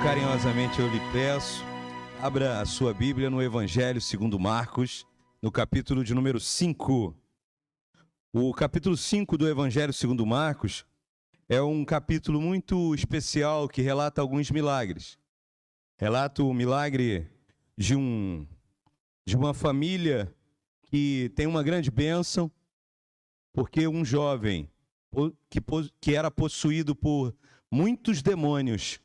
Carinhosamente eu lhe peço, abra a sua Bíblia no Evangelho segundo Marcos, no capítulo de número 5. O capítulo 5 do Evangelho segundo Marcos é um capítulo muito especial que relata alguns milagres. Relata o milagre de uma família que tem uma grande bênção, porque um jovem que era possuído por muitos demônios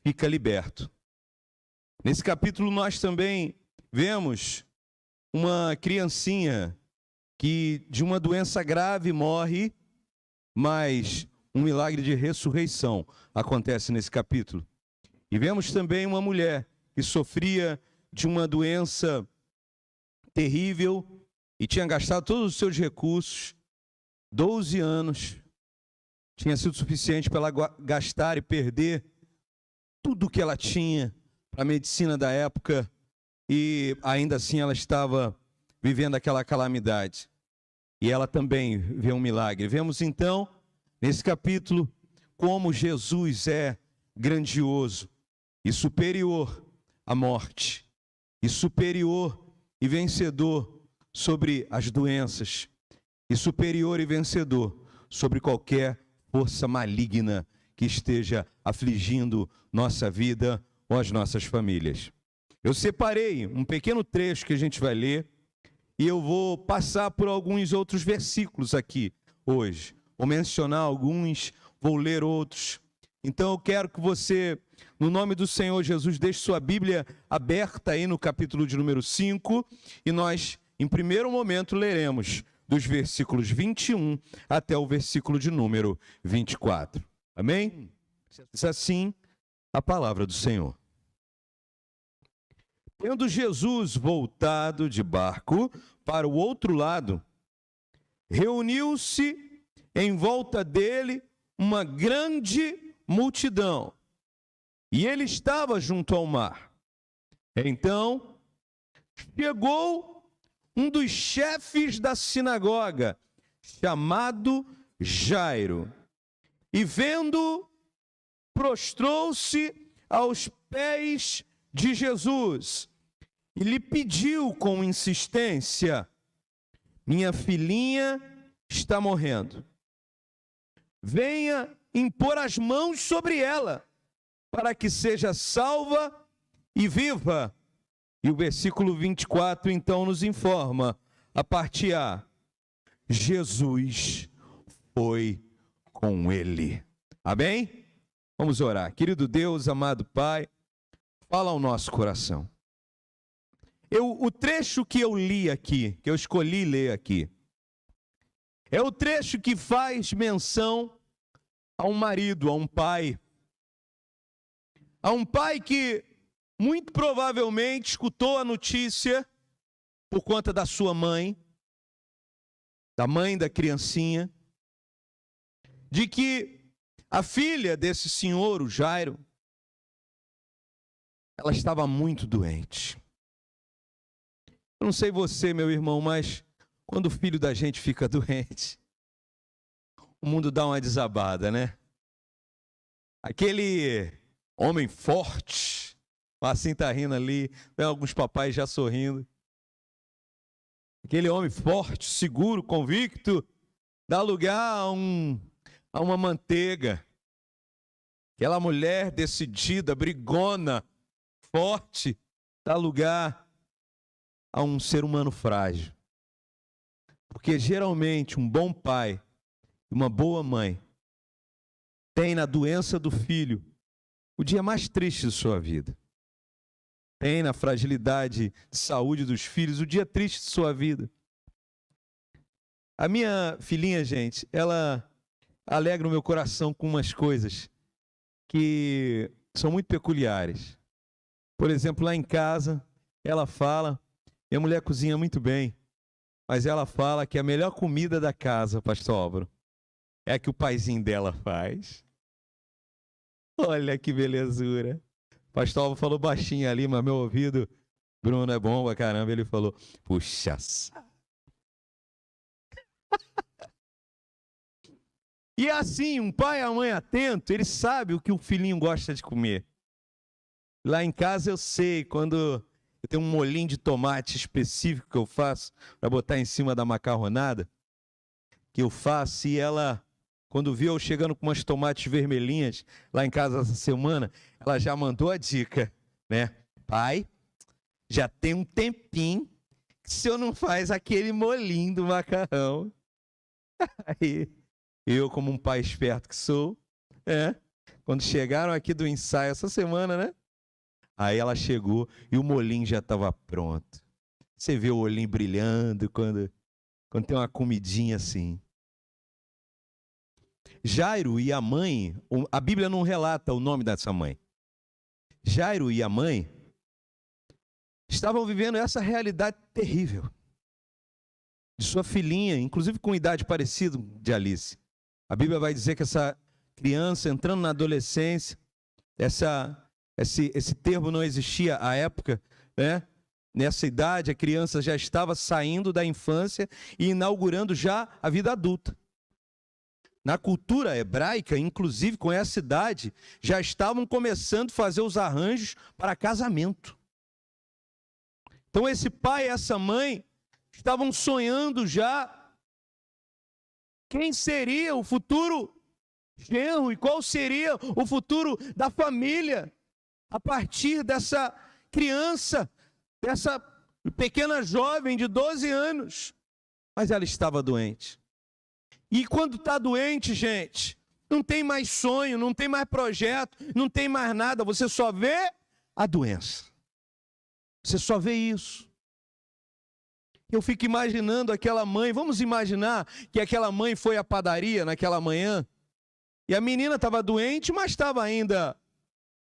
fica liberto. Nesse capítulo nós também vemos uma criancinha que de uma doença grave morre, mas um milagre de ressurreição acontece nesse capítulo. E vemos também uma mulher que sofria de uma doença terrível e tinha gastado todos os seus recursos, 12 anos, tinha sido suficiente para ela gastar e perder tudo que ela tinha para a medicina da época, e ainda assim ela estava vivendo aquela calamidade. E ela também vê um milagre. Vemos então, nesse capítulo, como Jesus é grandioso e superior à morte, e superior e vencedor sobre as doenças, e superior e vencedor sobre qualquer força maligna que esteja afligindo nossa vida ou as nossas famílias. Eu separei um pequeno trecho que a gente vai ler e eu vou passar por alguns outros versículos aqui hoje. Vou mencionar alguns, vou ler outros. Então eu quero que você, no nome do Senhor Jesus, deixe sua Bíblia aberta aí no capítulo de número 5 e nós, em primeiro momento, leremos dos versículos 21 até o versículo de número 24. Amém? Diz assim a palavra do Senhor. Tendo Jesus voltado de barco para o outro lado, reuniu-se em volta dele uma grande multidão, e ele estava junto ao mar. Então, chegou um dos chefes da sinagoga, chamado Jairo, e vendo, prostrou-se aos pés de Jesus e lhe pediu com insistência: minha filhinha está morrendo. Venha impor as mãos sobre ela, para que seja salva e viva. E o versículo 24 então nos informa, a parte A: Jesus foi com ele. Amém? Vamos orar. Querido Deus, amado Pai, fala ao nosso coração. O trecho que eu li aqui, que eu escolhi ler aqui, é o trecho que faz menção a um marido, a um pai. A um pai que muito provavelmente escutou a notícia por conta da sua mãe, da mãe da criancinha, de que a filha desse senhor, o Jairo, ela estava muito doente. Eu não sei você, meu irmão, mas quando o filho da gente fica doente, o mundo dá uma desabada, né? Aquele homem forte, assim tá rindo ali, tem alguns papais já sorrindo. Aquele homem forte, seguro, convicto, dá lugar a uma manteiga. Aquela mulher decidida, brigona, forte, dá lugar a um ser humano frágil. Porque geralmente um bom pai, uma boa mãe, tem na doença do filho o dia mais triste de sua vida. Tem na fragilidade de saúde dos filhos o dia triste de sua vida. A minha filhinha, gente, ela alegra o meu coração com umas coisas que são muito peculiares. Por exemplo, lá em casa, ela fala, minha mulher cozinha muito bem, mas ela fala que a melhor comida da casa, pastor Álvaro, é a que o paizinho dela faz. Olha que belezura. Pastor Álvaro falou baixinho ali, mas meu ouvido, Bruno, é bom pra caramba, ele falou, puxa. E assim, um pai e a mãe atento, ele sabe o que o filhinho gosta de comer. Lá em casa eu sei, quando eu tenho um molhinho de tomate específico que eu faço para botar em cima da macarronada, que eu faço, e ela, quando viu eu chegando com umas tomates vermelhinhas lá em casa essa semana, ela já mandou a dica, né? Pai, já tem um tempinho que o senhor não faz aquele molhinho do macarrão. Aí, eu, como um pai esperto que sou, quando chegaram aqui do ensaio essa semana, né? Aí ela chegou e o molhinho já estava pronto. Você vê o olhinho brilhando quando tem uma comidinha assim. Jairo e a mãe, a Bíblia não relata o nome dessa mãe. Jairo e a mãe estavam vivendo essa realidade terrível de sua filhinha, inclusive com idade parecida de Alice. A Bíblia vai dizer que essa criança entrando na adolescência, esse termo não existia à época, né? Nessa idade a criança já estava saindo da infância e inaugurando já a vida adulta. Na cultura hebraica, inclusive com essa idade, já estavam começando a fazer os arranjos para casamento. Então esse pai e essa mãe estavam sonhando já quem seria o futuro genro e qual seria o futuro da família a partir dessa criança, dessa pequena jovem de 12 anos. Mas ela estava doente. E quando está doente, gente, não tem mais sonho, não tem mais projeto, não tem mais nada, você só vê a doença. Você só vê isso. Eu fico imaginando aquela mãe, vamos imaginar que aquela mãe foi à padaria naquela manhã, e a menina estava doente, mas estava ainda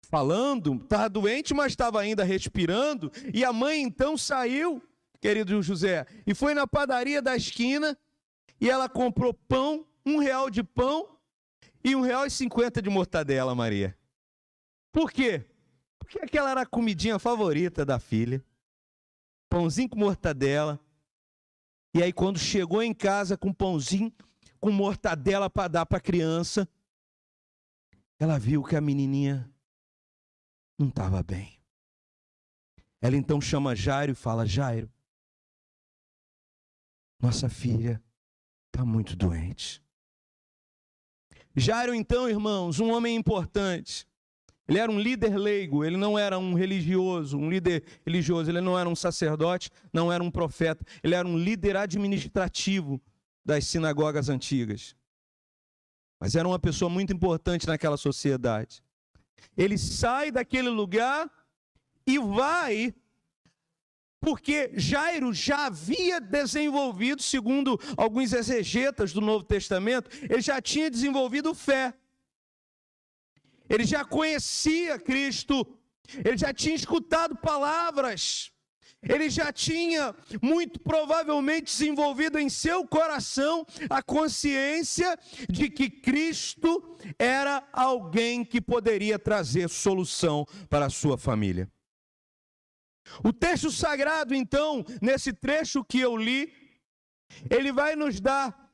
falando, estava doente, mas estava ainda respirando, e a mãe então saiu, querido José, e foi na padaria da esquina, e ela comprou pão, R$1 de pão, e R$1,50 de mortadela, Maria. Por quê? Porque aquela era a comidinha favorita da filha. Pãozinho com mortadela. E aí quando chegou em casa com pãozinho, com mortadela para dar para a criança, ela viu que a menininha não estava bem. Ela então chama Jairo e fala: Jairo, nossa filha está muito doente. Jairo então, irmãos, um homem importante. Ele era um líder leigo, ele não era um religioso, ele não era um sacerdote, não era um profeta, ele era um líder administrativo das sinagogas antigas. Mas era uma pessoa muito importante naquela sociedade. Ele sai daquele lugar e vai, porque Jairo já havia desenvolvido, segundo alguns exegetas do Novo Testamento, ele já tinha desenvolvido fé. Ele já conhecia Cristo, ele já tinha escutado palavras, ele já tinha, muito provavelmente, desenvolvido em seu coração a consciência de que Cristo era alguém que poderia trazer solução para a sua família. O texto sagrado, então, nesse trecho que eu li, ele vai nos dar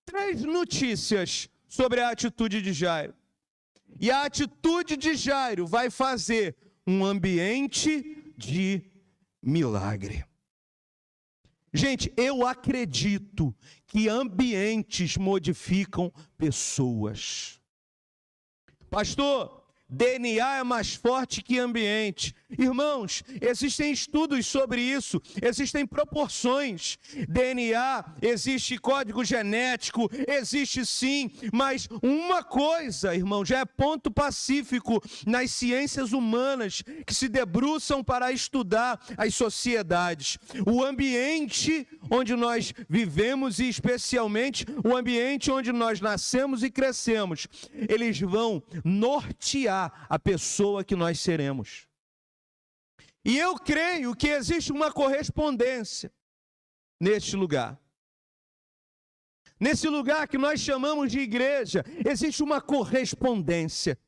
3 notícias sobre a atitude de Jairo. E a atitude de Jairo vai fazer um ambiente de milagre. Gente, eu acredito que ambientes modificam pessoas. Pastor, DNA é mais forte que ambiente. Irmãos, existem estudos sobre isso, existem proporções. DNA, existe código genético, existe sim, mas uma coisa, irmão, já é ponto pacífico nas ciências humanas que se debruçam para estudar as sociedades. O ambiente onde nós vivemos e especialmente o ambiente onde nós nascemos e crescemos, eles vão nortear a pessoa que nós seremos. E eu creio que existe uma correspondência neste lugar. Nesse lugar que nós chamamos de igreja, existe uma correspondência.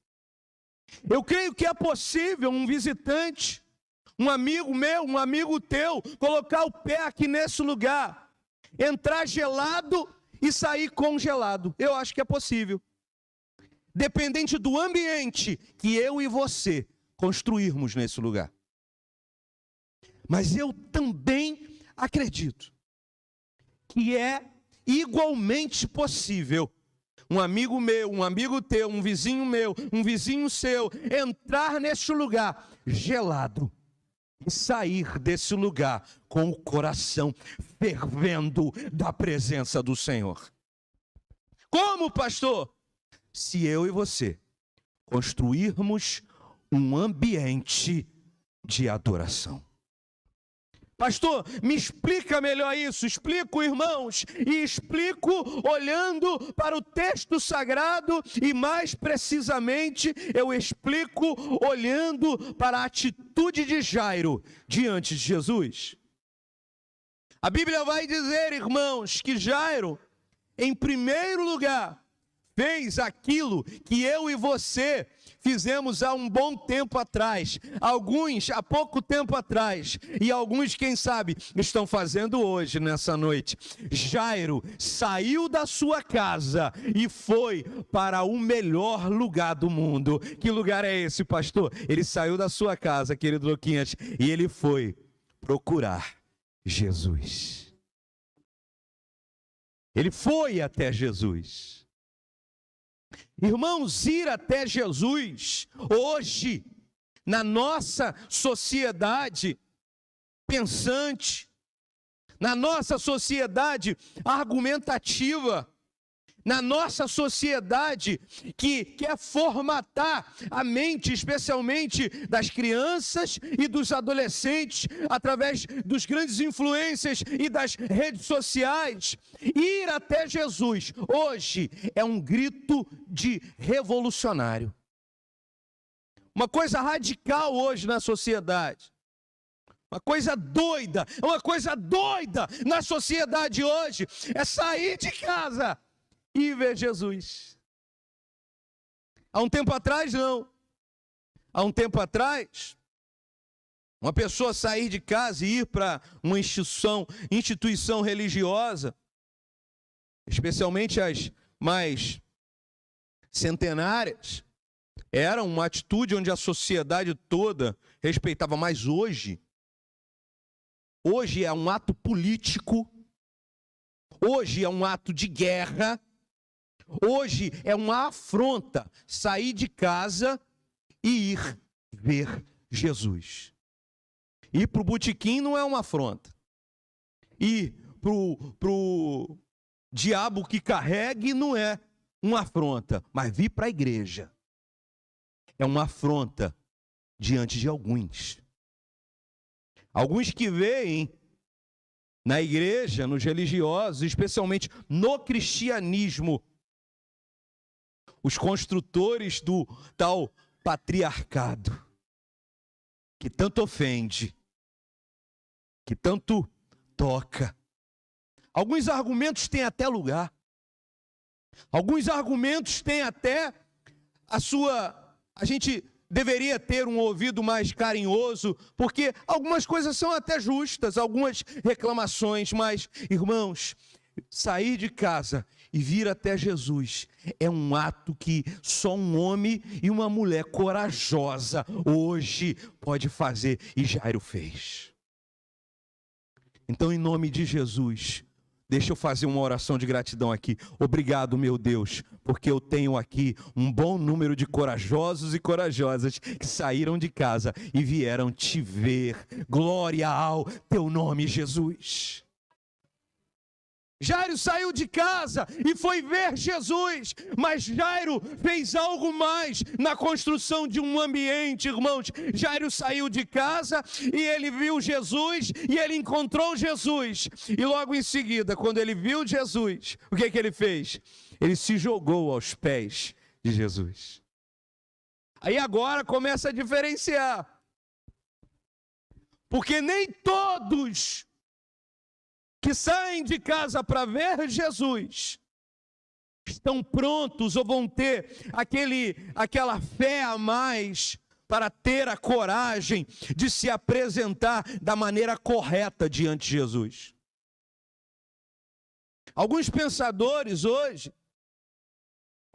Eu creio que é possível um visitante, um amigo meu, um amigo teu, colocar o pé aqui nesse lugar, entrar gelado e sair congelado. Eu acho que é possível. Dependente do ambiente que eu e você construirmos nesse lugar. Mas eu também acredito que é igualmente possível um amigo meu, um amigo teu, um vizinho meu, um vizinho seu, entrar neste lugar gelado e sair desse lugar com o coração fervendo da presença do Senhor. Como, pastor? Se eu e você construirmos um ambiente de adoração. Pastor, me explica melhor isso. Explico, irmãos, e explico olhando para o texto sagrado e mais precisamente eu explico olhando para a atitude de Jairo diante de Jesus. A Bíblia vai dizer, irmãos, que Jairo, em primeiro lugar, fez aquilo que eu e você fizemos há um bom tempo atrás, alguns há pouco tempo atrás, e alguns, quem sabe, estão fazendo hoje, nessa noite. Jairo saiu da sua casa e foi para o melhor lugar do mundo. Que lugar é esse, pastor? Ele saiu da sua casa, querido Luquinhas, e ele foi procurar Jesus. Ele foi até Jesus. Irmãos, ir até Jesus, hoje, na nossa sociedade pensante, na nossa sociedade argumentativa, na nossa sociedade que quer formatar a mente, especialmente das crianças e dos adolescentes, através dos grandes influências e das redes sociais. Ir até Jesus, hoje, é um grito de revolucionário. Uma coisa radical hoje na sociedade. Uma coisa doida na sociedade hoje é sair de casa e ver Jesus. Há um tempo atrás, não. Há um tempo atrás, uma pessoa sair de casa e ir para uma instituição religiosa, especialmente as mais centenárias, era uma atitude onde a sociedade toda respeitava. Mas hoje é um ato político, hoje é um ato de guerra, hoje é uma afronta sair de casa e ir ver Jesus. Ir para o botequim não é uma afronta. Ir para o diabo que carregue não é uma afronta. Mas vir para a igreja é uma afronta diante de alguns. Alguns que veem na igreja, nos religiosos, especialmente no cristianismo, os construtores do tal patriarcado, que tanto ofende, que tanto toca. Alguns argumentos têm até lugar. Alguns argumentos têm até a gente deveria ter um ouvido mais carinhoso, porque algumas coisas são até justas, algumas reclamações, mas, irmãos, sair de casa e vir até Jesus é um ato que só um homem e uma mulher corajosa hoje pode fazer, e Jairo fez. Então, em nome de Jesus, deixa eu fazer uma oração de gratidão aqui. Obrigado, meu Deus, porque eu tenho aqui um bom número de corajosos e corajosas que saíram de casa e vieram te ver. Glória ao teu nome, Jesus. Jairo saiu de casa e foi ver Jesus, mas Jairo fez algo mais na construção de um ambiente, irmãos. Jairo saiu de casa e ele viu Jesus e ele encontrou Jesus. E logo em seguida, quando ele viu Jesus, o que ele fez? Ele se jogou aos pés de Jesus. Aí agora começa a diferenciar, porque nem todos que saem de casa para ver Jesus estão prontos ou vão ter aquela fé a mais para ter a coragem de se apresentar da maneira correta diante de Jesus. Alguns pensadores hoje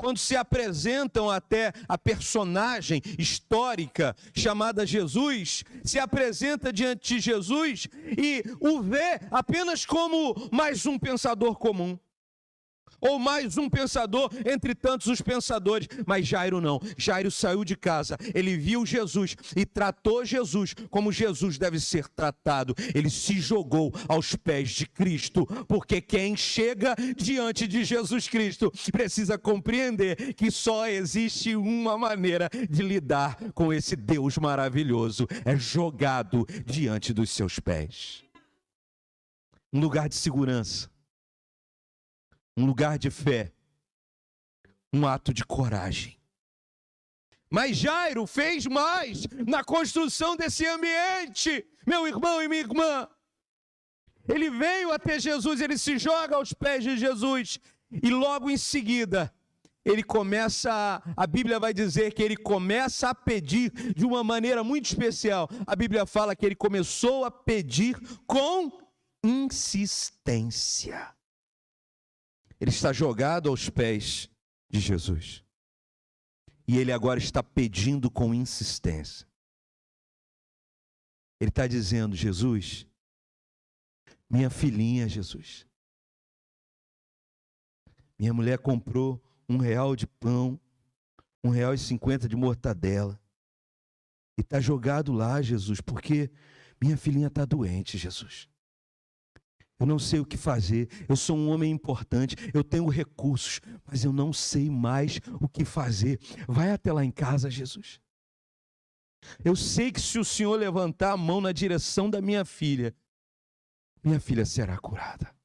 quando se apresentam até a personagem histórica chamada Jesus, se apresenta diante de Jesus e o vê apenas como mais um pensador comum. Ou mais um pensador entre tantos os pensadores. Mas Jairo não. Jairo saiu de casa. Ele viu Jesus e tratou Jesus como Jesus deve ser tratado. Ele se jogou aos pés de Cristo. Porque quem chega diante de Jesus Cristo precisa compreender que só existe uma maneira de lidar com esse Deus maravilhoso. É jogado diante dos seus pés. Um lugar de segurança. Um lugar de fé, um ato de coragem. Mas Jairo fez mais na construção desse ambiente, meu irmão e minha irmã. Ele veio até Jesus, ele se joga aos pés de Jesus e logo em seguida, a Bíblia vai dizer que ele começa a pedir de uma maneira muito especial. A Bíblia fala que ele começou a pedir com insistência. Ele está jogado aos pés de Jesus. E ele agora está pedindo com insistência. Ele está dizendo: Jesus, minha filhinha, Jesus. Minha mulher comprou R$1 de pão, R$1,50 de mortadela. E está jogado lá, Jesus, porque minha filhinha está doente, Jesus. Eu não sei o que fazer, eu sou um homem importante, eu tenho recursos, mas eu não sei mais o que fazer. Vai até lá em casa, Jesus. Eu sei que se o Senhor levantar a mão na direção da minha filha será curada.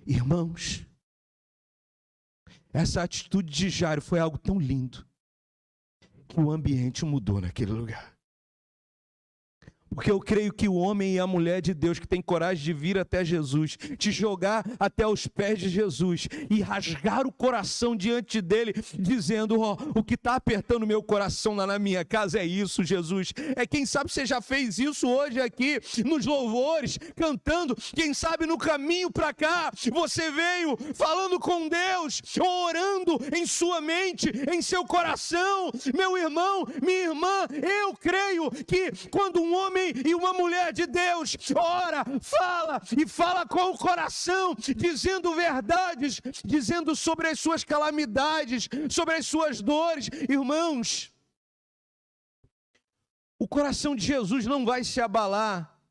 Irmãos, essa atitude de Jairo foi algo tão lindo, que o ambiente mudou naquele lugar. Porque eu creio que o homem e a mulher de Deus que tem coragem de vir até Jesus, te jogar até os pés de Jesus e rasgar o coração diante dele, dizendo: o que está apertando meu coração lá na minha casa é isso, Jesus. Quem sabe você já fez isso hoje aqui nos louvores, cantando. Quem sabe no caminho para cá você veio falando com Deus, orando em sua mente, em seu coração. Meu irmão, minha irmã, eu creio que quando um homem e uma mulher de Deus ora, fala com o coração, dizendo verdades, dizendo sobre as suas calamidades, sobre as suas dores, irmãos, o coração de Jesus não vai se abalar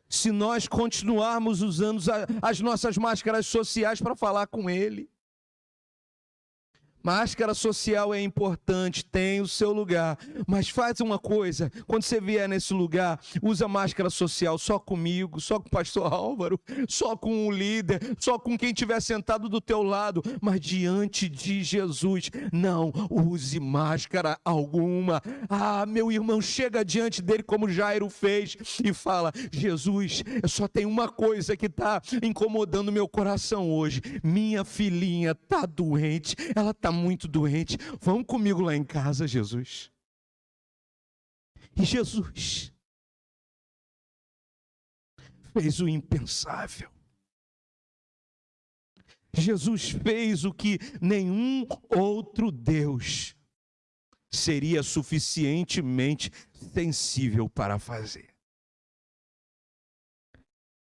se nós continuarmos usando as nossas máscaras sociais para falar com Ele. Máscara social é importante, tem o seu lugar, mas faz uma coisa: quando você vier nesse lugar, usa máscara social só comigo, só com o pastor Álvaro, só com o líder, só com quem estiver sentado do teu lado, mas diante de Jesus, não use máscara alguma. Meu irmão, chega diante dele como Jairo fez e fala: Jesus, eu só tenho uma coisa que está incomodando meu coração hoje, minha filhinha está doente, ela está muito doente, vamos comigo lá em casa, Jesus. E Jesus fez o impensável. Jesus fez o que nenhum outro Deus seria suficientemente sensível para fazer.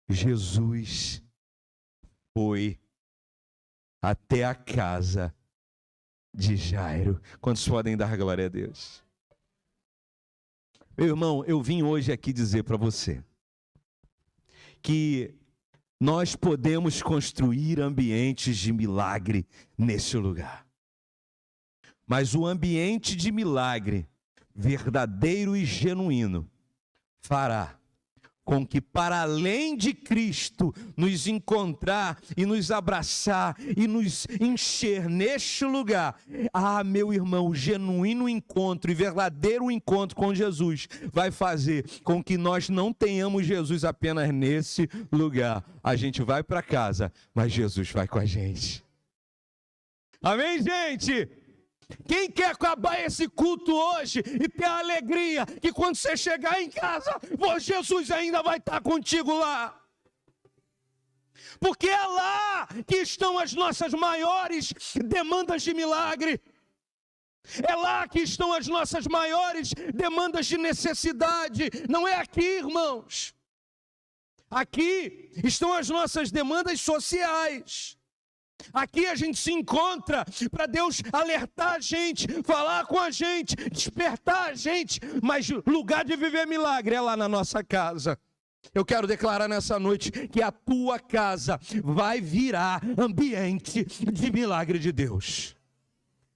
Jesus foi até a casa de Jairo. Quantos podem dar glória a Deus? Meu irmão, eu vim hoje aqui dizer para você que nós podemos construir ambientes de milagre nesse lugar. Mas o ambiente de milagre verdadeiro e genuíno fará com que, para além de Cristo nos encontrar e nos abraçar e nos encher neste lugar, meu irmão, o genuíno encontro e verdadeiro encontro com Jesus vai fazer com que nós não tenhamos Jesus apenas nesse lugar. A gente vai para casa, mas Jesus vai com a gente. Amém, gente? Quem quer acabar esse culto hoje e ter a alegria que quando você chegar em casa, Jesus ainda vai estar contigo lá? Porque é lá que estão as nossas maiores demandas de milagre. É lá que estão as nossas maiores demandas de necessidade. Não é aqui, irmãos. Aqui estão as nossas demandas sociais. Aqui a gente se encontra para Deus alertar a gente, falar com a gente, despertar a gente. Mas lugar de viver milagre é lá na nossa casa. Eu quero declarar nessa noite que a tua casa vai virar ambiente de milagre de Deus.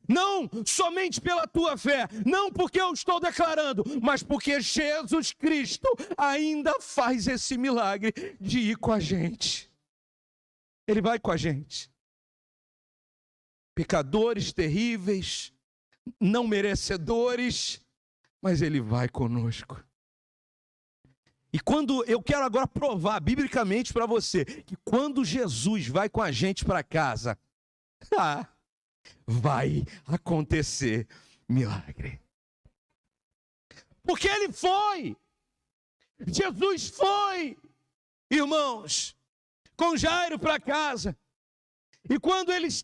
Não somente pela tua fé, não porque eu estou declarando, mas porque Jesus Cristo ainda faz esse milagre de ir com a gente. Ele vai com a gente. Pecadores terríveis, não merecedores, mas Ele vai conosco. E quando eu quero agora provar biblicamente para você que quando Jesus vai com a gente para casa, vai acontecer milagre. Porque Ele foi. Jesus foi, irmãos, com Jairo para casa. E quando eles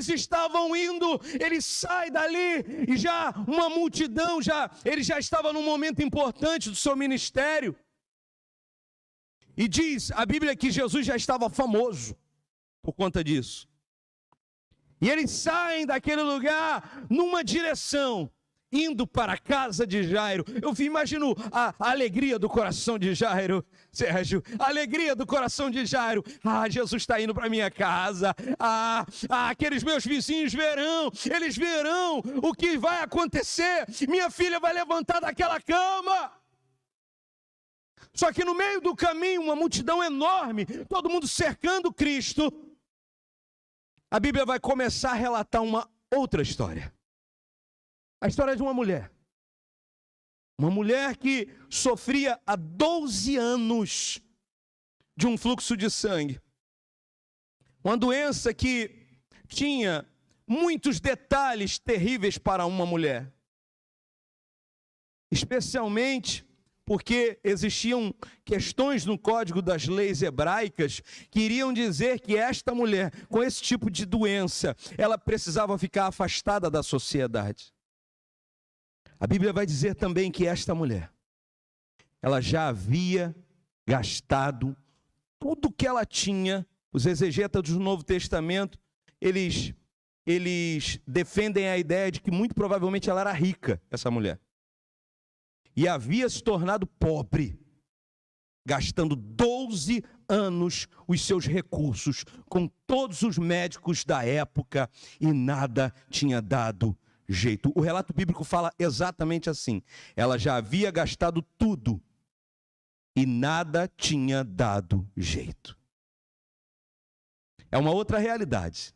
estavam indo, ele sai dali e já uma multidão, ele já estava num momento importante do seu ministério. E diz a Bíblia que Jesus já estava famoso por conta disso. E eles saem daquele lugar numa direção, indo para a casa de Jairo. Eu imagino a alegria do coração de Jairo, Sérgio. A alegria do coração de Jairo. Jesus está indo para a minha casa. Aqueles meus vizinhos verão. Eles verão o que vai acontecer. Minha filha vai levantar daquela cama. Só que no meio do caminho, uma multidão enorme, todo mundo cercando Cristo. A Bíblia vai começar a relatar uma outra história. A história de uma mulher. Uma mulher que sofria há 12 anos de um fluxo de sangue. Uma doença que tinha muitos detalhes terríveis para uma mulher. Especialmente porque existiam questões no código das leis hebraicas que iriam dizer que esta mulher, com esse tipo de doença, ela precisava ficar afastada da sociedade. A Bíblia vai dizer também que esta mulher, ela já havia gastado tudo que ela tinha. Os exegetas do Novo Testamento, eles defendem a ideia de que muito provavelmente ela era rica, essa mulher. E havia se tornado pobre, gastando 12 anos os seus recursos com todos os médicos da época e nada tinha dado jeito. O relato bíblico fala exatamente assim. Ela já havia gastado tudo e nada tinha dado jeito. É uma outra realidade.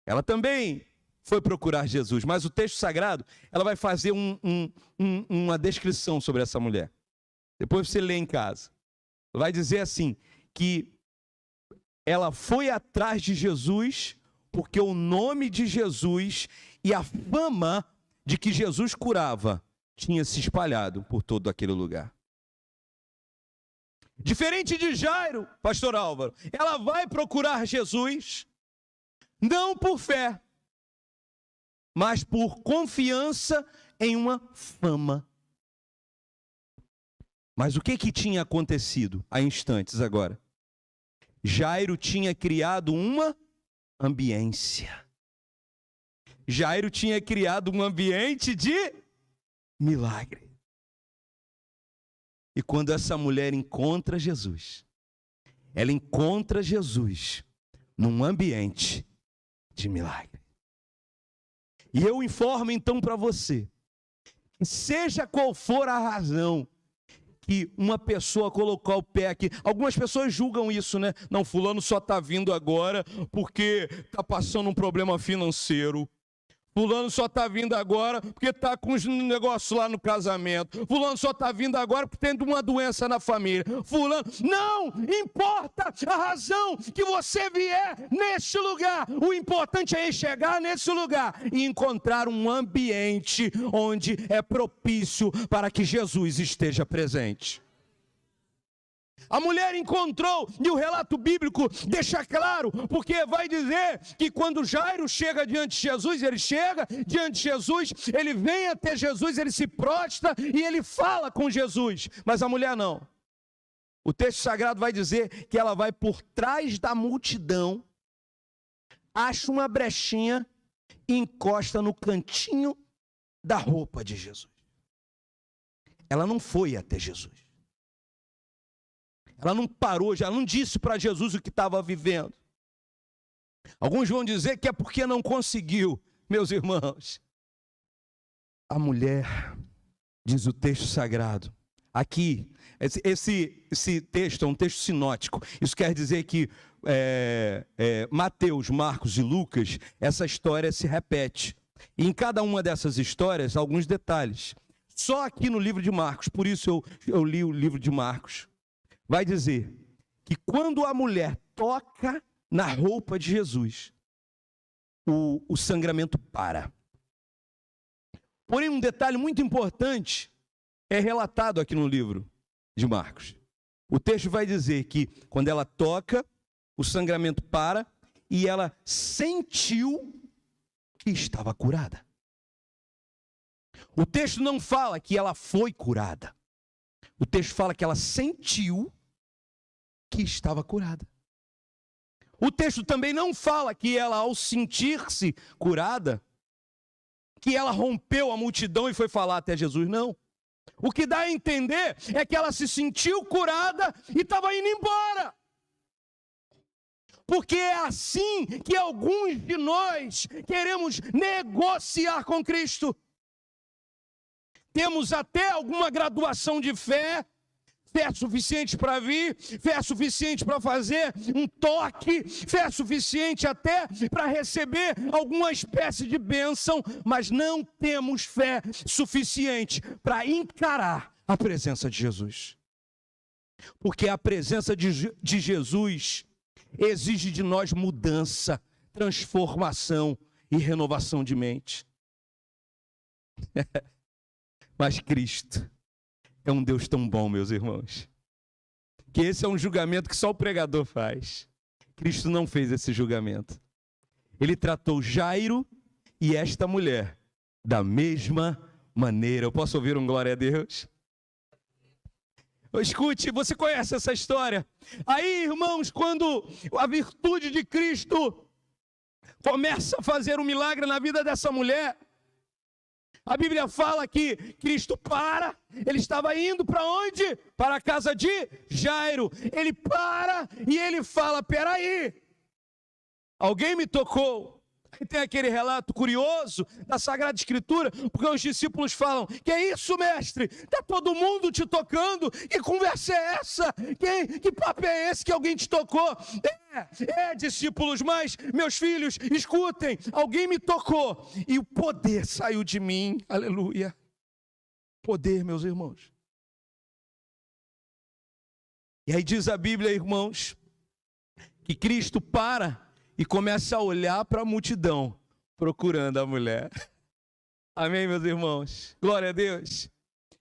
Ela também foi procurar Jesus, mas o texto sagrado, ela vai fazer uma descrição sobre essa mulher. Depois você lê em casa. Vai dizer assim, que ela foi atrás de Jesus porque o nome de Jesus e a fama de que Jesus curava tinha se espalhado por todo aquele lugar. Diferente de Jairo, pastor Álvaro, ela vai procurar Jesus, não por fé, mas por confiança em uma fama. Mas o que tinha acontecido há instantes agora? Jairo tinha criado uma ambiência. Jairo tinha criado um ambiente de milagre. E quando essa mulher encontra Jesus, ela encontra Jesus num ambiente de milagre. E eu informo então para você, que seja qual for a razão que uma pessoa colocou o pé aqui, algumas pessoas julgam isso, né? Não, fulano só está vindo agora porque está passando um problema financeiro. Fulano só está vindo agora porque está com os negócios lá no casamento. Fulano só está vindo agora porque tem uma doença na família. Fulano, não importa a razão que você vier neste lugar. O importante é chegar nesse lugar e encontrar um ambiente onde é propício para que Jesus esteja presente. A mulher encontrou, e o relato bíblico deixa claro, porque vai dizer que quando Jairo chega diante de Jesus, ele chega diante de Jesus, ele vem até Jesus, ele se prostra e ele fala com Jesus. Mas a mulher não. O texto sagrado vai dizer que ela vai por trás da multidão, acha uma brechinha e encosta no cantinho da roupa de Jesus. Ela não foi até Jesus. Ela não parou, ela não disse para Jesus o que estava vivendo. Alguns vão dizer que é porque não conseguiu, meus irmãos. A mulher, diz o texto sagrado, aqui, esse texto é um texto sinótico. Isso quer dizer que Mateus, Marcos e Lucas, essa história se repete. E em cada uma dessas histórias, alguns detalhes. Só aqui no livro de Marcos, por isso eu li o livro de Marcos, vai dizer que quando a mulher toca na roupa de Jesus, o sangramento para. Porém, um detalhe muito importante é relatado aqui no livro de Marcos. O texto vai dizer que quando ela toca, o sangramento para e ela sentiu que estava curada. O texto não fala que ela foi curada. O texto fala que ela sentiu que estava curada. O texto também não fala que ela, ao sentir-se curada, que ela rompeu a multidão e foi falar até Jesus, não. O que dá a entender é que ela se sentiu curada e estava indo embora. Porque é assim que alguns de nós queremos negociar com Cristo. Temos até alguma graduação de fé, fé suficiente para vir, fé suficiente para fazer um toque, fé suficiente até para receber alguma espécie de bênção, mas não temos fé suficiente para encarar a presença de Jesus. Porque a presença de Jesus exige de nós mudança, transformação e renovação de mente. Mas Cristo é um Deus tão bom, meus irmãos, que esse é um julgamento que só o pregador faz. Cristo não fez esse julgamento. Ele tratou Jairo e esta mulher da mesma maneira. Eu posso ouvir um glória a Deus? Escute, você conhece essa história? Aí, irmãos, quando a virtude de Cristo começa a fazer um milagre na vida dessa mulher, a Bíblia fala que Cristo para, ele estava indo para onde? Para a casa de Jairo. Ele para e ele fala, peraí, alguém me tocou. Aí tem aquele relato curioso da Sagrada Escritura, porque os discípulos falam, que é isso, mestre? Está todo mundo te tocando? Que conversa é essa? Que papo é esse que alguém te tocou? Discípulos, mas, meus filhos, escutem, alguém me tocou e o poder saiu de mim, aleluia. Poder, meus irmãos. E aí diz a Bíblia, irmãos, que Cristo para e começa a olhar para a multidão, procurando a mulher. Amém, meus irmãos? Glória a Deus.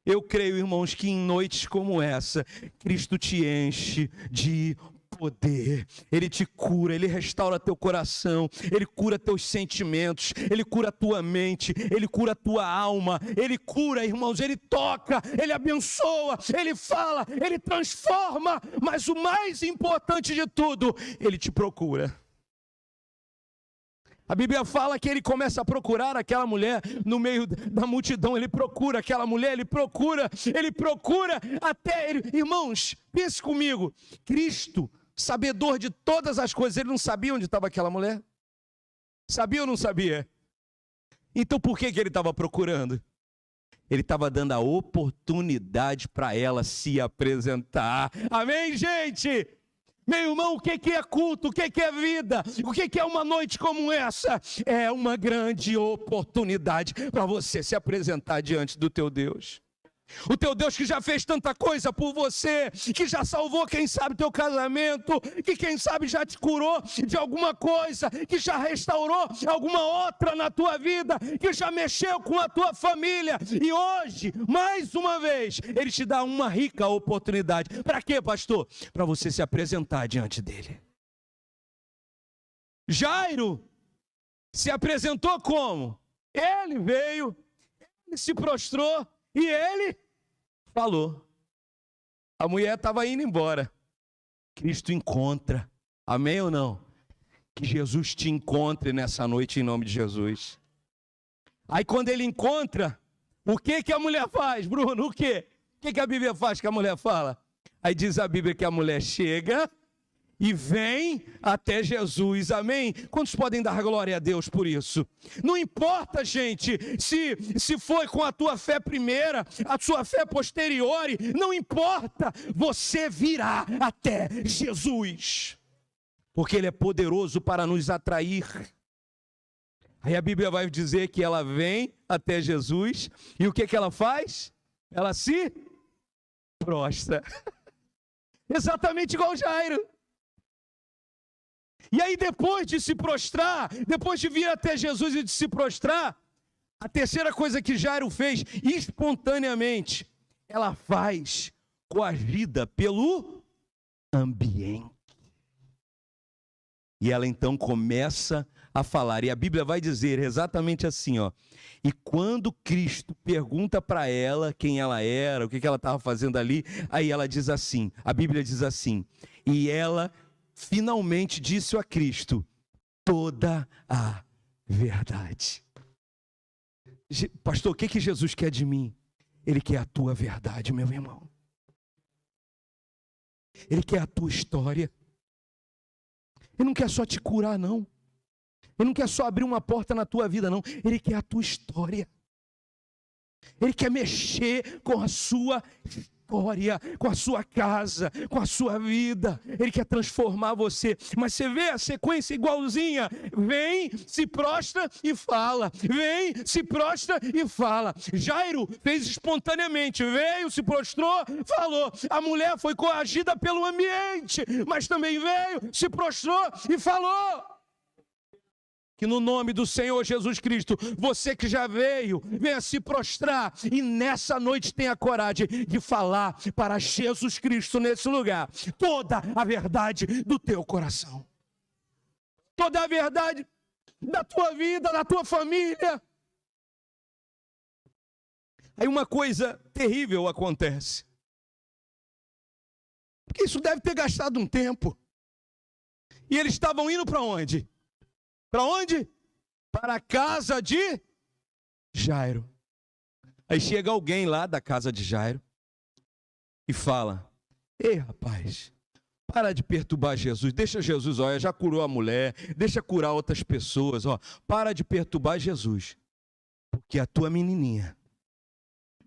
Eu creio, irmãos, que em noites como essa, Cristo te enche de poder. Ele te cura, Ele restaura teu coração, Ele cura teus sentimentos, Ele cura a tua mente, Ele cura a tua alma, Ele cura, irmãos, Ele toca, Ele abençoa, Ele fala, Ele transforma, mas o mais importante de tudo, Ele te procura. A Bíblia fala que ele começa a procurar aquela mulher no meio da multidão. Ele procura aquela mulher, ele procura até ele. Irmãos, pense comigo. Cristo, sabedor de todas as coisas, ele não sabia onde estava aquela mulher? Sabia ou não sabia? Então por que ele estava procurando? Ele estava dando a oportunidade para ela se apresentar. Amém, gente? Meu irmão, o que é culto? O que é vida? O que é uma noite como essa? É uma grande oportunidade para você se apresentar diante do teu Deus. O teu Deus que já fez tanta coisa por você, que já salvou, quem sabe, teu casamento, que quem sabe já te curou de alguma coisa, que já restaurou alguma outra na tua vida, que já mexeu com a tua família. E hoje, mais uma vez, Ele te dá uma rica oportunidade. Para quê, pastor? Para você se apresentar diante dEle. Jairo se apresentou como? Ele veio, ele se prostrou e ele falou. A mulher estava indo embora. Cristo encontra. Amém ou não? Que Jesus te encontre nessa noite em nome de Jesus. Aí quando ele encontra, o que a mulher faz, Bruno? O que a Bíblia faz que a mulher fala? Aí diz a Bíblia que a mulher chega e vem até Jesus, amém? Quantos podem dar glória a Deus por isso? Não importa, gente, se foi com a tua fé primeira, a sua fé posterior, não importa, você virá até Jesus, porque Ele é poderoso para nos atrair. Aí a Bíblia vai dizer que ela vem até Jesus, e o que ela faz? Ela se prostra, exatamente igual Jairo. E aí depois de se prostrar, depois de vir até Jesus e de se prostrar, a terceira coisa que Jairo fez, espontaneamente, ela faz coagida pelo ambiente. E ela então começa a falar, e a Bíblia vai dizer exatamente assim, ó. E quando Cristo pergunta para ela quem ela era, o que ela estava fazendo ali, aí ela diz assim, a Bíblia diz assim, e ela finalmente disse a Cristo toda a verdade. Pastor, o que Jesus quer de mim? Ele quer a tua verdade, meu irmão. Ele quer a tua história. Ele não quer só te curar, não. Ele não quer só abrir uma porta na tua vida, não. Ele quer a tua história. Ele quer mexer com a sua história, com a sua casa, com a sua vida. Ele quer transformar você. Mas você vê a sequência igualzinha. Vem, se prostra e fala. Vem, se prostra e fala. Jairo fez espontaneamente. Veio, se prostrou, falou. A mulher foi coagida pelo ambiente, mas também veio, se prostrou e falou. Que no nome do Senhor Jesus Cristo, você que já veio, venha se prostrar e nessa noite tenha coragem de falar para Jesus Cristo nesse lugar toda a verdade do teu coração, toda a verdade da tua vida, da tua família. Aí uma coisa terrível acontece, porque isso deve ter gastado um tempo, e eles estavam indo para onde? Para onde? Para a casa de Jairo. Aí chega alguém lá da casa de Jairo e fala: ei, rapaz, para de perturbar Jesus, deixa Jesus, olha, já curou a mulher, deixa curar outras pessoas, ó, para de perturbar Jesus, porque a tua menininha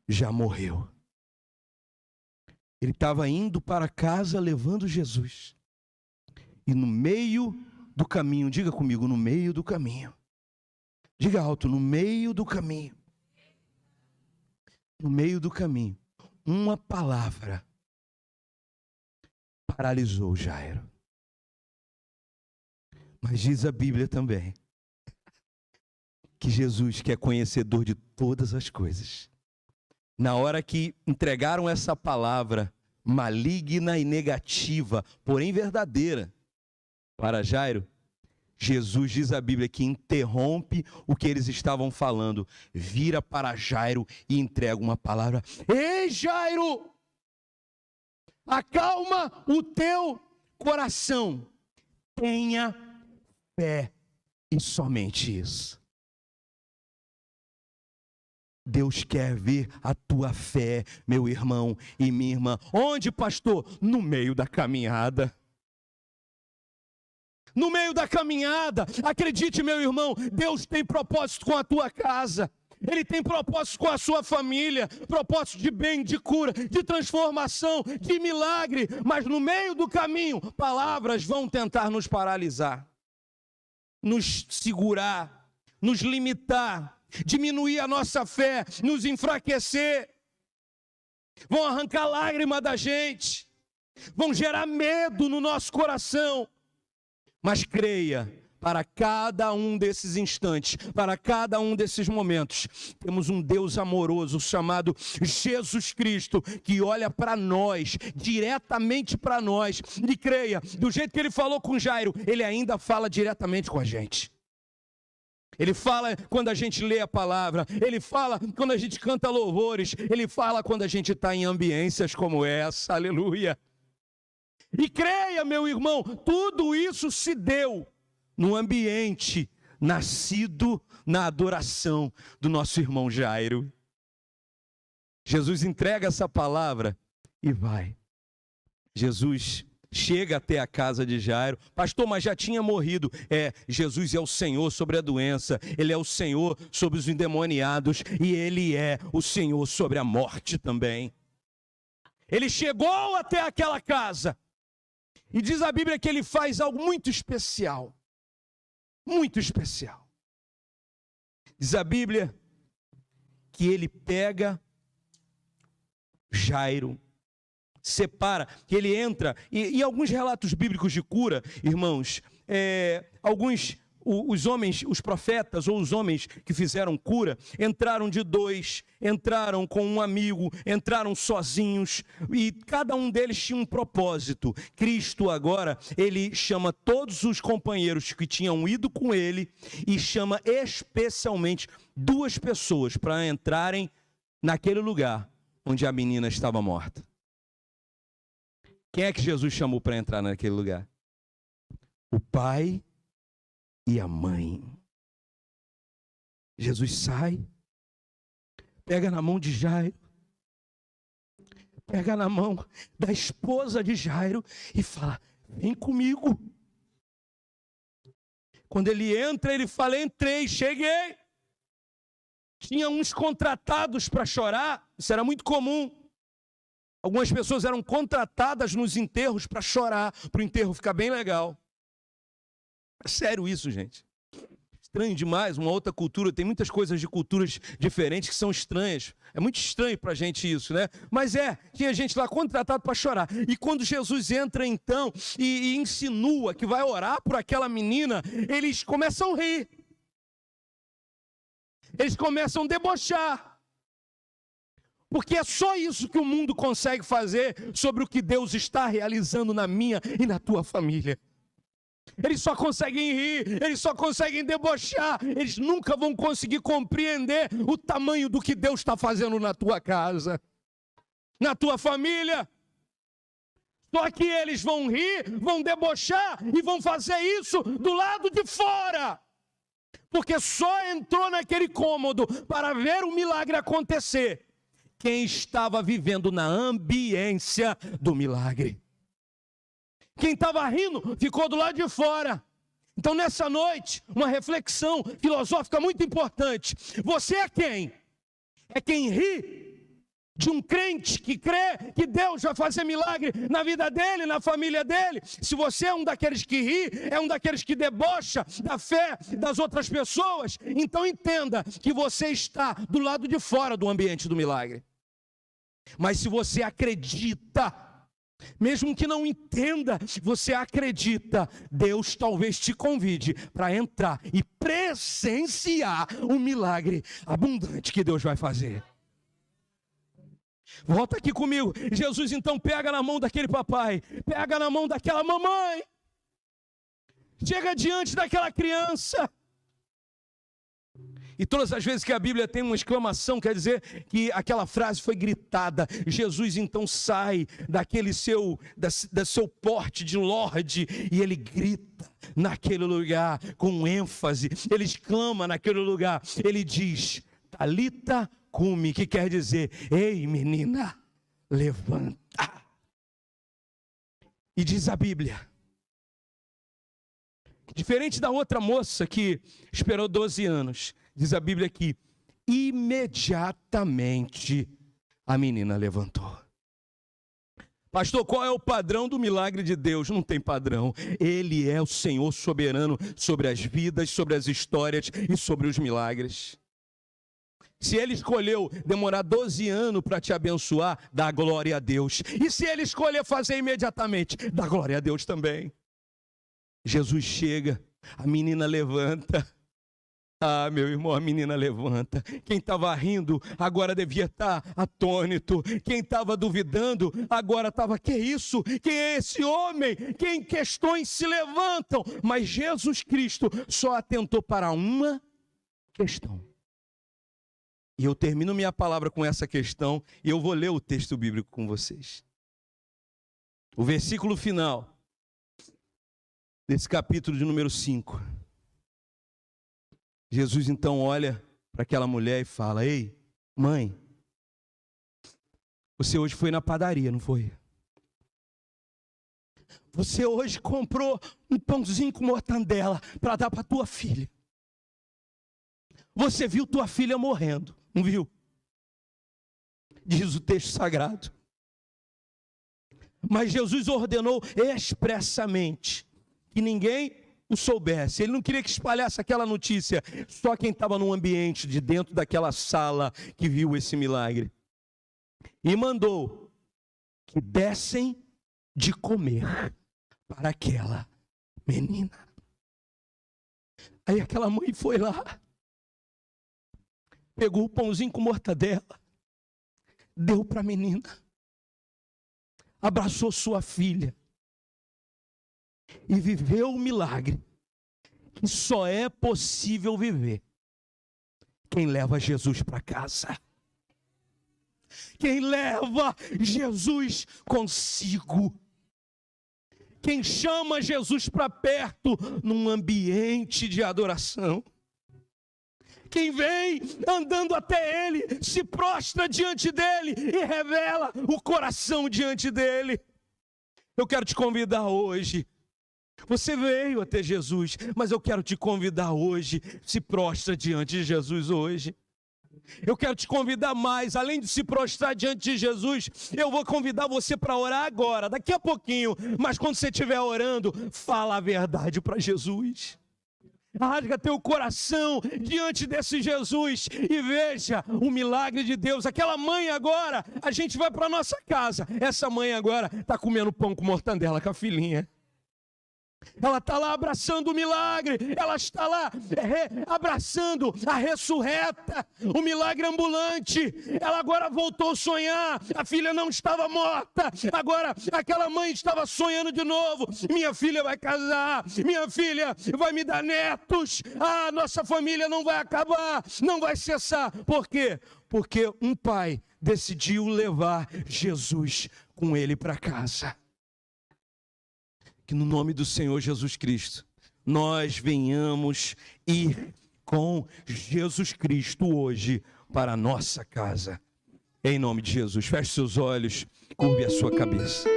já morreu. Ele estava indo para casa levando Jesus, e no meio do caminho, diga comigo, no meio do caminho. Diga alto, no meio do caminho. No meio do caminho, uma palavra paralisou Jairo. Mas diz a Bíblia também que Jesus, que é conhecedor de todas as coisas, na hora que entregaram essa palavra maligna e negativa, porém verdadeira, para Jairo, Jesus, diz a Bíblia, que interrompe o que eles estavam falando, vira para Jairo e entrega uma palavra: ei, Jairo, acalma o teu coração, tenha fé, e somente isso. Deus quer ver a tua fé, meu irmão e minha irmã. Onde, pastor? No meio da caminhada. No meio da caminhada, acredite, meu irmão, Deus tem propósito com a tua casa. Ele tem propósito com a sua família, propósito de bem, de cura, de transformação, de milagre. Mas no meio do caminho, palavras vão tentar nos paralisar, nos segurar, nos limitar, diminuir a nossa fé, nos enfraquecer. vão arrancar lágrima da gente, vão gerar medo no nosso coração. Mas creia, para cada um desses instantes, para cada um desses momentos, temos um Deus amoroso chamado Jesus Cristo, que olha para nós, diretamente para nós, e creia, do jeito que ele falou com Jairo, ele ainda fala diretamente com a gente. Ele fala quando a gente lê a palavra, ele fala quando a gente canta louvores, ele fala quando a gente está em ambiências como essa, aleluia. E creia, meu irmão, tudo isso se deu no ambiente nascido na adoração do nosso irmão Jairo. Jesus entrega essa palavra e vai. Jesus chega até a casa de Jairo. Pastor, mas já tinha morrido. Jesus é o Senhor sobre a doença, Ele é o Senhor sobre os endemoniados e Ele é o Senhor sobre a morte também. Ele chegou até aquela casa e diz a Bíblia que Ele faz algo muito especial. Muito especial. Diz a Bíblia que Ele pega Jairo, separa, que ele entra, e alguns relatos bíblicos de cura, irmãos, os homens, os profetas ou os homens que fizeram cura, entraram de dois, entraram com um amigo, entraram sozinhos, e cada um deles tinha um propósito. Cristo agora, ele chama todos os companheiros que tinham ido com ele, e chama especialmente 2 pessoas para entrarem naquele lugar onde a menina estava morta. Quem é que Jesus chamou para entrar naquele lugar? O pai e a mãe. Jesus sai, pega na mão de Jairo, pega na mão da esposa de Jairo e fala: vem comigo. Quando ele entra, ele fala: entrei, cheguei. Tinha uns contratados para chorar, isso era muito comum. Algumas pessoas eram contratadas nos enterros para chorar, para o enterro ficar bem legal. É sério isso, gente. Estranho demais, uma outra cultura, tem muitas coisas de culturas diferentes que são estranhas. É muito estranho para a gente isso, né? Mas tinha gente lá contratada para chorar. E quando Jesus entra então e insinua que vai orar por aquela menina, eles começam a rir. Eles começam a debochar. Porque é só isso que o mundo consegue fazer sobre o que Deus está realizando na minha e na tua família. Eles só conseguem rir, eles só conseguem debochar, eles nunca vão conseguir compreender o tamanho do que Deus está fazendo na tua casa, na tua família. Só que eles vão rir, vão debochar e vão fazer isso do lado de fora. Porque só entrou naquele cômodo para ver o milagre acontecer quem estava vivendo na ambiência do milagre. Quem estava rindo ficou do lado de fora. Então nessa noite, uma reflexão filosófica muito importante. Você é quem? É quem ri de um crente que crê que Deus vai fazer milagre na vida dele, na família dele. Se você é um daqueles que ri, é um daqueles que debocha da fé das outras pessoas, então entenda que você está do lado de fora do ambiente do milagre. Mas se você acredita, mesmo que não entenda, você acredita, Deus talvez te convide para entrar e presenciar o milagre abundante que Deus vai fazer. Volta aqui comigo. Jesus então pega na mão daquele papai, pega na mão daquela mamãe, chega diante daquela criança. E todas as vezes que a Bíblia tem uma exclamação, quer dizer que aquela frase foi gritada. Jesus então sai daquele seu porte de lorde e ele grita naquele lugar com ênfase. Ele exclama naquele lugar, ele diz: Talita cumi, que quer dizer: ei menina, levanta. E diz a Bíblia, diferente da outra moça que esperou 12 anos, diz a Bíblia que imediatamente a menina levantou. Pastor, qual é o padrão do milagre de Deus? Não tem padrão. Ele é o Senhor soberano sobre as vidas, sobre as histórias e sobre os milagres. Se Ele escolheu demorar 12 anos para te abençoar, dá glória a Deus. E se Ele escolher fazer imediatamente, dá glória a Deus também. Jesus chega, a menina levanta. Ah, meu irmão, a menina levanta. Quem estava rindo, agora devia estar atônito. Quem estava duvidando, agora estava, que isso? Quem é esse homem? Quem questões se levantam? Mas Jesus Cristo só atentou para uma questão. E eu termino minha palavra com essa questão, e eu vou ler o texto bíblico com vocês. O versículo final desse capítulo de número 5. Jesus então olha para aquela mulher e fala: ei, mãe, você hoje foi na padaria, não foi? Você hoje comprou um pãozinho com mortandela para dar para tua filha. Você viu tua filha morrendo, não viu? Diz o texto sagrado. Mas Jesus ordenou expressamente que ninguém o soubesse. Ele não queria que espalhasse aquela notícia. Só quem estava no ambiente de dentro daquela sala que viu esse milagre. E mandou que dessem de comer para aquela menina. Aí aquela mãe foi lá, pegou o pãozinho com mortadela, deu para a menina, abraçou sua filha e viveu o milagre que só é possível viver quem leva Jesus para casa. Quem leva Jesus consigo. Quem chama Jesus para perto num ambiente de adoração. Quem vem andando até Ele, se prostra diante dEle e revela o coração diante dEle. Eu quero te convidar hoje. Você veio até Jesus, mas eu quero te convidar hoje. Se prostra diante de Jesus hoje. Eu quero te convidar mais, além de se prostrar diante de Jesus, eu vou convidar você para orar agora, daqui a pouquinho. Mas quando você estiver orando, fala a verdade para Jesus. Rasga teu coração diante desse Jesus e veja o milagre de Deus. Aquela mãe agora, a gente vai para a nossa casa. Essa mãe agora está comendo pão com mortandela com a filhinha. Ela está lá abraçando o milagre, ela está lá abraçando a ressurreta, o milagre ambulante. Ela agora voltou a sonhar, a filha não estava morta, agora aquela mãe estava sonhando de novo. Minha filha vai casar, minha filha vai me dar netos, nossa família não vai acabar, não vai cessar. Por quê? Porque um pai decidiu levar Jesus com ele para casa. Que no nome do Senhor Jesus Cristo, nós venhamos ir com Jesus Cristo hoje para a nossa casa. Em nome de Jesus, feche seus olhos, curve a sua cabeça.